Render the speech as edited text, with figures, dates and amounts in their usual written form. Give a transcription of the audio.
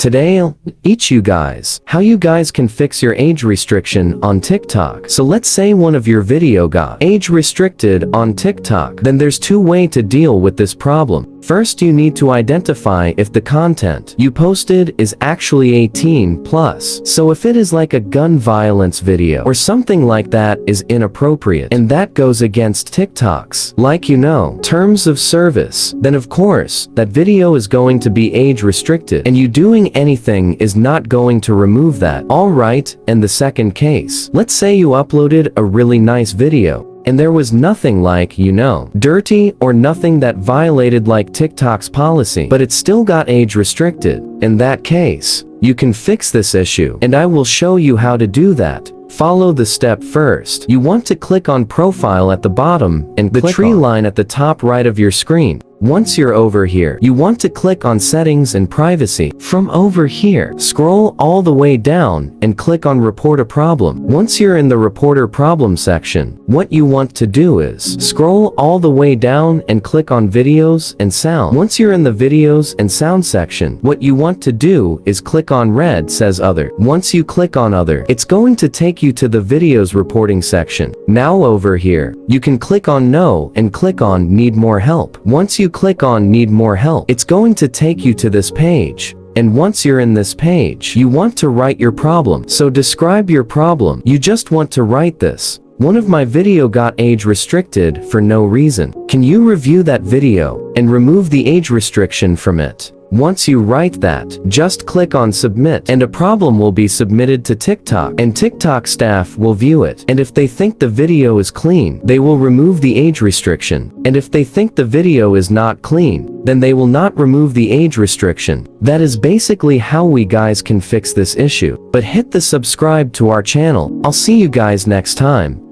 Today I'll teach you guys how you guys can fix your age restriction on TikTok. So let's say one of your video got age restricted on TikTok. Then there's two ways to deal with this problem. First, you need to identify if the content you posted is actually 18 plus. So if it is like a gun violence video or something like that is inappropriate and that goes against TikTok's, terms of service, then of course that video is going to be age restricted and you doing anything is not going to remove that. Alright, and the second case, let's say you uploaded a really nice video and there was nothing dirty or nothing that violated like TikTok's policy, but it still got age restricted. In that case, you can fix this issue, and I will show you how to do that. Follow the step first. You want to click on profile at the bottom and the tree line at the top right of your screen. Once you're over here, you want to click on settings and privacy. From over here, scroll all the way down and click on report a problem. Once you're in the report a problem section, what you want to do is scroll all the way down and click on videos and sound. Once you're in the videos and sound section, what you want to do is click on red says other. Once you click on other, it's going to take you to the videos reporting section. Now over here, you can click on no and click on need more help. Once you click on need more help, it's going to take you to this page. And once you're in this page, you want to write your problem. So describe your problem. You just want to write this. One of my video got age restricted for no reason. Can you review that video and remove the age restriction from it? Once you write that, just click on submit and a problem will be submitted to TikTok and TikTok staff will view it. And if they think the video is clean, they will remove the age restriction. And if they think the video is not clean, then they will not remove the age restriction. That is basically how we guys can fix this issue. But hit the subscribe to our channel. I'll see you guys next time.